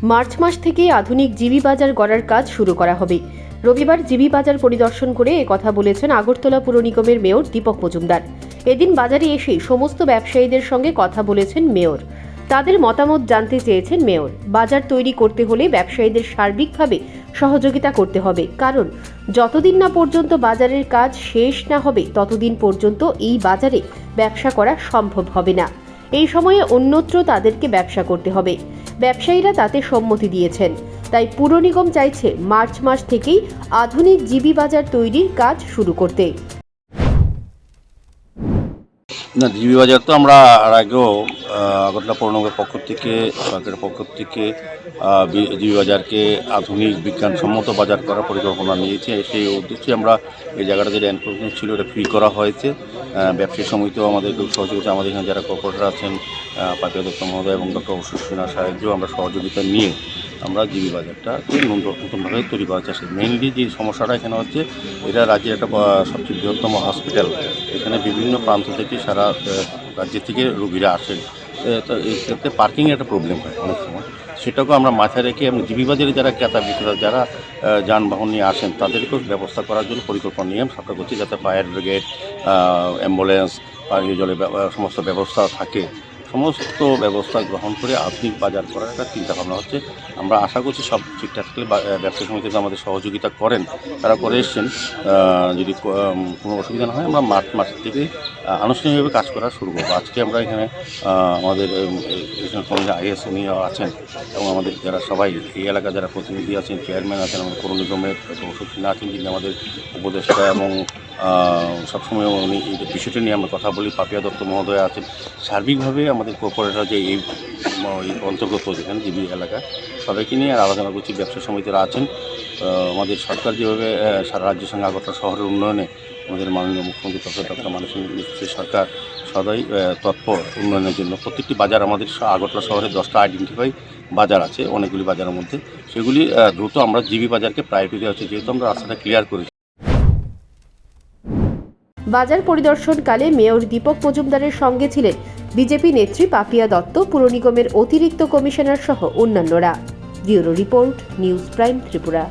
March মাস থেকে আধুনিক GB বাজার গড়ার কাজ শুরু করা হবে। রবিবার জিবি বাজার পরিদর্শন করে একথা বলেছেন আগরতলা পুর নিগমের মেয়র দীপক মজুমদার। এদিন বাজারে এসে সমস্ত ব্যবসায়ীদের সঙ্গে কথা বলেছেন মেয়র। তাদের মতামত জানতে চেয়েছেন মেয়র। বাজার তৈরি করতে হলে ব্যবসায়ীদের সার্বিকভাবে সহযোগিতা করতে হবে, কারণ যতদিন না পর্যন্ত বাজারের কাজ শেষ না হবে ততদিন পর্যন্ত এই বাজারে ব্যবসা করা সম্ভব হবে না। এই সময়ে অন্যত্র তাদেরকে ব্যবসা করতে হবে। ব্যবসায়ীরা তাতে সম্মতি দিয়েছেন। তাই পুর নিগম চাইছে মার্চ মাস থেকেই আধুনিক জিবি বাজার তৈরির কাজ শুরু করতে। না, জিবি বাজার তো আমরা আর আগেও আগরতলা পৌর নিগমের পক্ষ থেকে, সরকারের পক্ষ থেকে জিবি বাজারকে আধুনিক বিজ্ঞানসম্মত বাজার করার পরিকল্পনা নিয়েছি। সেই উদ্দেশ্যে আমরা এই জায়গাটা যেটা এনক্রোচমেন্ট ছিল এটা ফ্রি করা হয়েছে। ব্যবসায়ী সমিতিও আমাদের সহযোগিতা, আমাদের এখানে যারা কর্পোরেটর আছেন, পাপিয়া দত্ত মহোদয় এবং ডক্টর অশোক সাহায্যেও আমরা সহযোগিতা নিয়ে আমরা জিবি বাজারটাকে নতুনভাবে তৈরি করার চেষ্টা। মেইনলি যে সমস্যাটা এখানে হচ্ছে, এটা রাজ্যের একটা সবচেয়ে বৃহত্তম হসপিটাল। এখানে বিভিন্ন প্রান্ত থেকে সারা রাজ্যের থেকে রোগীরা আসেন। তো এই ক্ষেত্রে পার্কিংয়ের একটা প্রবলেম হয় অনেক সময়। সেটাকেও আমরা মাথায় রেখে আমরা জিবি বাজারে যারা ক্রেতা বিক্রেতা যারা যানবাহন নিয়ে আসেন তাদেরকেও ব্যবস্থা করার জন্য পরিকল্পনা নিয়ে সরকার করছি, যাতে ফায়ার ব্রিগেড, অ্যাম্বুলেন্স, পানীয় জলের সমস্ত ব্যবস্থা থাকে। সমস্ত ব্যবস্থা গ্রহণ করে আধুনিক বাজার করার একটা চিন্তাভাবনা হচ্ছে। আমরা আশা করছি সব ঠিকঠাক থাকলে ব্যবসা সমিতিতে আমাদের সহযোগিতা করেন, তারা করে এসছেন। যদি কোনো অসুবিধা না হয় আমরা মার্চ মাস থেকে আনুষ্ঠানিকভাবে কাজ করা শুরু করবো। আজকে আমরা এখানে আমাদের আইএস উনি আছেন এবং আমাদের যারা সবাই এই এলাকার যারা প্রতিনিধি আছেন, চেয়ারম্যান আছেন, আমাদের পৌর নিগমের অশোক আছেন, যিনি আমাদের উপদেষ্টা এবং সবসময় উনি এই বিষয়টি নিয়ে আমরা কথা বলি, পাপিয়া দত্ত মহোদয় আছেন। সার্বিকভাবে আমাদের কর্পোরেটর যে এই অন্তর্গত যেখানে জিবি এলাকা সবাইকে নিয়ে আলোচনা করছি। ব্যবসা সমিতিরা আছেন। আমাদের সরকার যেভাবে সারা রাজ্যের সঙ্গে আগরতলা শহরের উন্নয়নে আমাদের মাননীয় মুখ্যমন্ত্রী প্রফেসর ডক্টর মাননীয় নেতৃত্বের সরকার সদাই তৎপর উন্নয়নের জন্য। প্রত্যেকটি বাজার আমাদের আগরতলা শহরে 10টা আইডেন্টিফাই বাজার আছে, অনেকগুলি বাজারের মধ্যে সেগুলি দ্রুত আমরা জিবি বাজারকে প্রায়োরিটি দেওয়া হচ্ছে, যেহেতু আমরা রাস্তাটা ক্লিয়ার করেছি। বাজার পরিদর্শনকালে মেয়র দীপক মজুমদারের সঙ্গে ছিলেন বিজেপি নেত্রী পাপিয়া দত্ত, পুর নিগমের অতিরিক্ত কমিশনার সহ অন্যান্যরা। Bureau report, news prime Tripura.